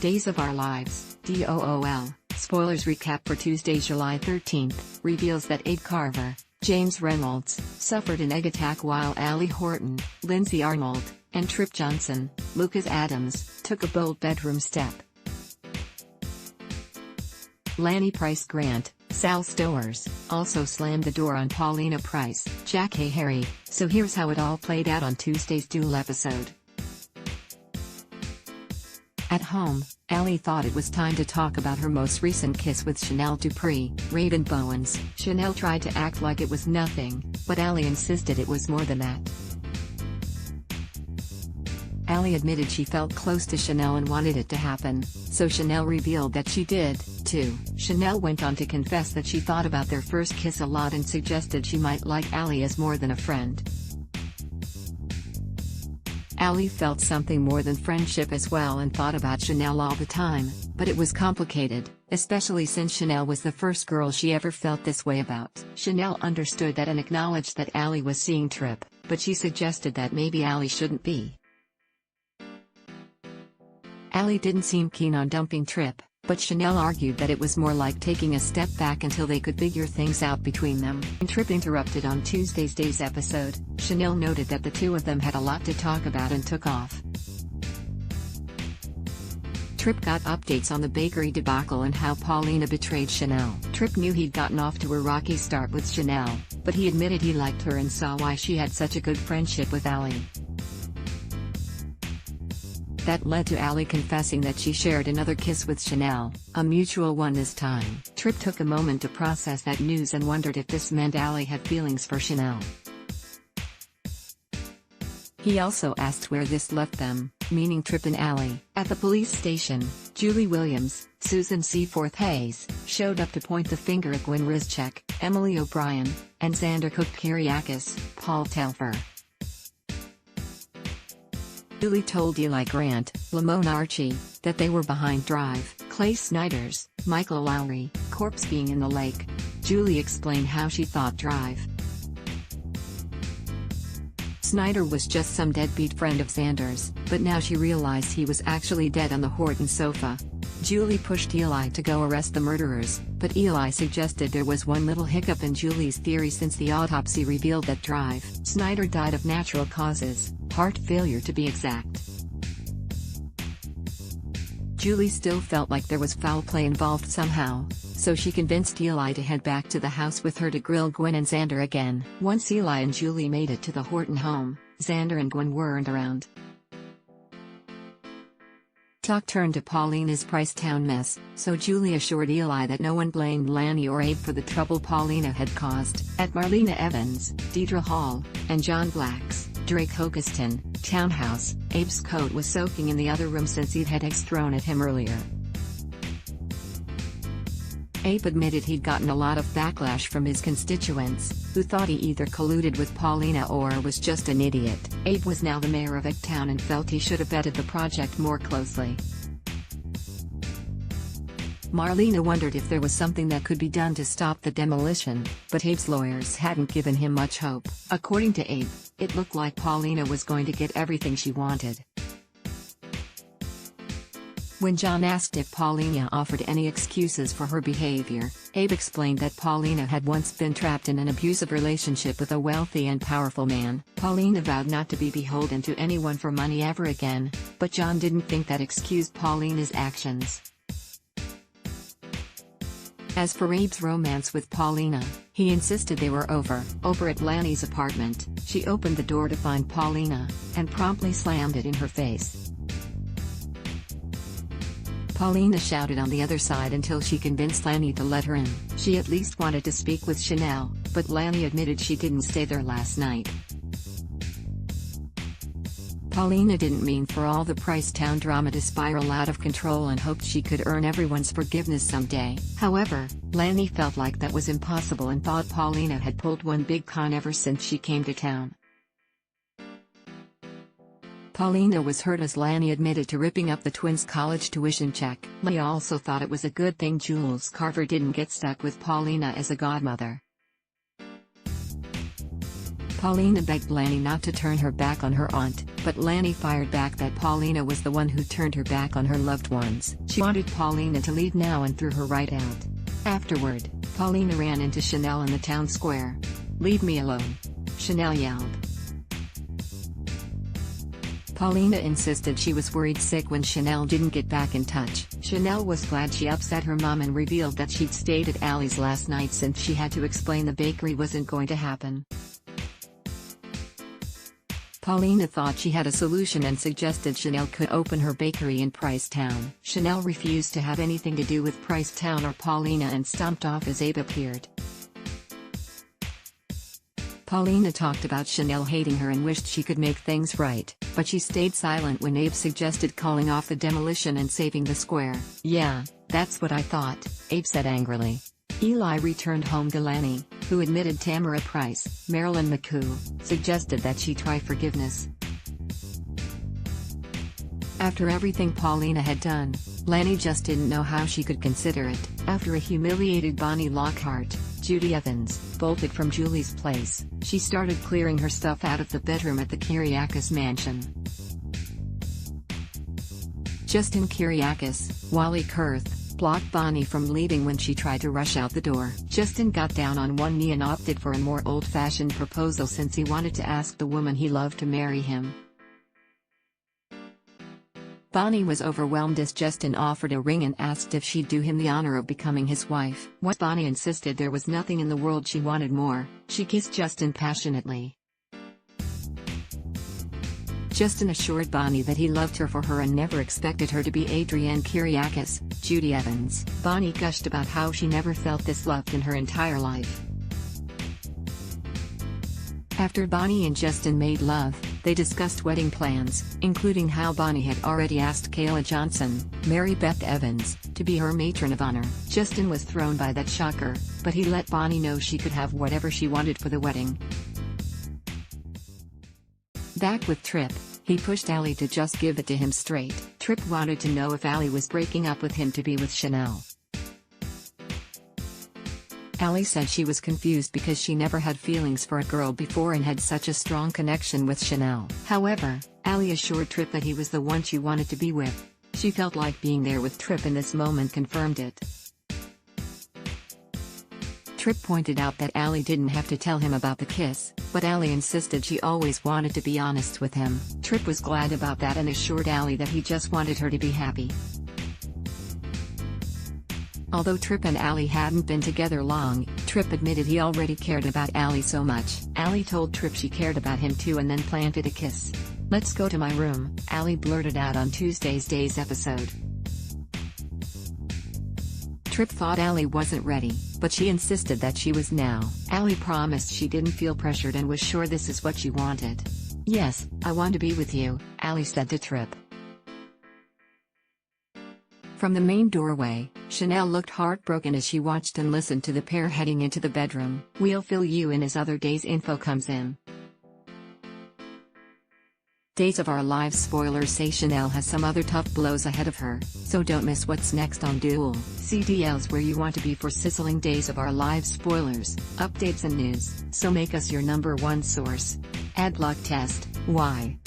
Days of Our Lives, DOOL. Spoilers recap for Tuesday, July 13th, reveals that Abe Carver, James Reynolds, suffered an egg attack while Allie Horton, Lindsay Arnold, and Tripp Johnson, Lucas Adams, took a bold bedroom step. Lanny Price Grant, Sal Stowers, also slammed the door on Paulina Price, Jack Harry, so here's how it all played out on Tuesday's DOOL episode. At home, Allie thought it was time to talk about her most recent kiss with Chanel Dupree, Raven Bowens. Chanel tried to act like it was nothing, but Allie insisted it was more than that. Allie admitted she felt close to Chanel and wanted it to happen, so Chanel revealed that she did, too. Chanel went on to confess that she thought about their first kiss a lot and suggested she might like Allie as more than a friend. Allie felt something more than friendship as well and thought about Chanel all the time, but it was complicated, especially since Chanel was the first girl she ever felt this way about. Chanel understood that and acknowledged that Allie was seeing Tripp, but she suggested that maybe Allie shouldn't be. Allie didn't seem keen on dumping Tripp, but Chanel argued that it was more like taking a step back until they could figure things out between them. When Tripp interrupted on Tuesday's Days episode, Chanel noted that the two of them had a lot to talk about and took off. Tripp got updates on the bakery debacle and how Paulina betrayed Chanel. Tripp knew he'd gotten off to a rocky start with Chanel, but he admitted he liked her and saw why she had such a good friendship with Allie. That led to Allie confessing that she shared another kiss with Chanel, a mutual one this time. Tripp took a moment to process that news and wondered if this meant Allie had feelings for Chanel. He also asked where this left them, meaning Tripp and Allie. At the police station, Julie Williams, Susan Seaforth Hayes, showed up to point the finger at Gwen Rizchek, Emily O'Brien, and Xander Cook-Kyriakis, Paul Telfer. Julie told Eli Grant, Lamone Archie, that they were behind Drive, Clay Snyder's, Michael Lowry, corpse being in the lake. Julie explained how she thought Drive Snyder was just some deadbeat friend of Xander's, but now she realized he was actually dead on the Horton sofa. Julie pushed Eli to go arrest the murderers, but Eli suggested there was one little hiccup in Julie's theory since the autopsy revealed that Drive Snyder died of natural causes, heart failure to be exact. Julie still felt like there was foul play involved somehow, so she convinced Eli to head back to the house with her to grill Gwen and Xander again. Once Eli and Julie made it to the Horton home, Xander and Gwen weren't around. Talk turned to Paulina's Pricetown mess, so Julie assured Eli that no one blamed Lanny or Abe for the trouble Paulina had caused. At Marlena Evans, Deidre Hall, and John Black's, Drake Hokeston, townhouse, Abe's coat was soaking in the other room since he'd had eggs thrown at him earlier. Abe admitted he'd gotten a lot of backlash from his constituents, who thought he either colluded with Paulina or was just an idiot. Abe was now the mayor of Eggtown and felt he should have vetted the project more closely. Marlena wondered if there was something that could be done to stop the demolition, but Abe's lawyers hadn't given him much hope. According to Abe, it looked like Paulina was going to get everything she wanted. When John asked if Paulina offered any excuses for her behavior, Abe explained that Paulina had once been trapped in an abusive relationship with a wealthy and powerful man. Paulina vowed not to be beholden to anyone for money ever again, but John didn't think that excused Paulina's actions. As for Abe's romance with Paulina, he insisted they were over. Over at Lanny's apartment, she opened the door to find Paulina, and promptly slammed it in her face. Paulina shouted on the other side until she convinced Lanny to let her in. She at least wanted to speak with Chanel, but Lanny admitted she didn't stay there last night. Paulina didn't mean for all the Pricetown drama to spiral out of control and hoped she could earn everyone's forgiveness someday. However, Lanny felt like that was impossible and thought Paulina had pulled one big con ever since she came to town. Paulina was hurt as Lanny admitted to ripping up the twins' college tuition check. Lanny also thought it was a good thing Jules Carver didn't get stuck with Paulina as a godmother. Paulina begged Lanny not to turn her back on her aunt, but Lanny fired back that Paulina was the one who turned her back on her loved ones. She wanted Paulina to leave now and threw her right out. Afterward, Paulina ran into Chanel in the town square. "Leave me alone," Chanel yelled. Paulina insisted she was worried sick when Chanel didn't get back in touch. Chanel was glad she upset her mom and revealed that she'd stayed at Allie's last night since she had to explain the bakery wasn't going to happen. Paulina thought she had a solution and suggested Chanel could open her bakery in Pricetown. Chanel refused to have anything to do with Pricetown or Paulina and stomped off as Abe appeared. Paulina talked about Chanel hating her and wished she could make things right, but she stayed silent when Abe suggested calling off the demolition and saving the square. "Yeah, that's what I thought," Abe said angrily. Eli returned home to Lanny, who admitted Tamara Price, Marilyn McCoo, suggested that she try forgiveness. After everything Paulina had done, Lanny just didn't know how she could consider it. After a humiliated Bonnie Lockhart, Judy Evans, bolted from Julie's place, she started clearing her stuff out of the bedroom at the Kyriakis mansion. Justin Kyriakis, Wally Kurth, blocked Bonnie from leaving when she tried to rush out the door. Justin got down on one knee and opted for a more old-fashioned proposal since he wanted to ask the woman he loved to marry him. Bonnie was overwhelmed as Justin offered a ring and asked if she'd do him the honor of becoming his wife. Once Bonnie insisted there was nothing in the world she wanted more, she kissed Justin passionately. Justin assured Bonnie that he loved her for her and never expected her to be Adrienne Kyriakis, Judy Evans. Bonnie gushed about how she never felt this loved in her entire life. After Bonnie and Justin made love, they discussed wedding plans, including how Bonnie had already asked Kayla Johnson, Mary Beth Evans, to be her matron of honor. Justin was thrown by that shocker, but he let Bonnie know she could have whatever she wanted for the wedding. Back with Tripp, he pushed Allie to just give it to him straight. Tripp wanted to know if Allie was breaking up with him to be with Chanel. Allie said she was confused because she never had feelings for a girl before and had such a strong connection with Chanel. However, Allie assured Tripp that he was the one she wanted to be with. She felt like being there with Tripp in this moment confirmed it. Tripp pointed out that Allie didn't have to tell him about the kiss, but Allie insisted she always wanted to be honest with him. Tripp was glad about that and assured Allie that he just wanted her to be happy. Although Tripp and Allie hadn't been together long, Tripp admitted he already cared about Allie so much. Allie told Tripp she cared about him too and then planted a kiss. "Let's go to my room," Allie blurted out on Tuesday's episode. Tripp thought Allie wasn't ready, but she insisted that she was now. Allie promised she didn't feel pressured and was sure this is what she wanted. "Yes, I want to be with you," Allie said to Tripp. From the main doorway, Chanel looked heartbroken as she watched and listened to the pair heading into the bedroom. "We'll fill you in as other days info comes in." Days of Our Lives spoilers say Chanel has some other tough blows ahead of her, so don't miss what's next on DOOL. CDL's where you want to be for sizzling Days of Our Lives spoilers, updates and news, so make us your #1 source. Adblock test, why?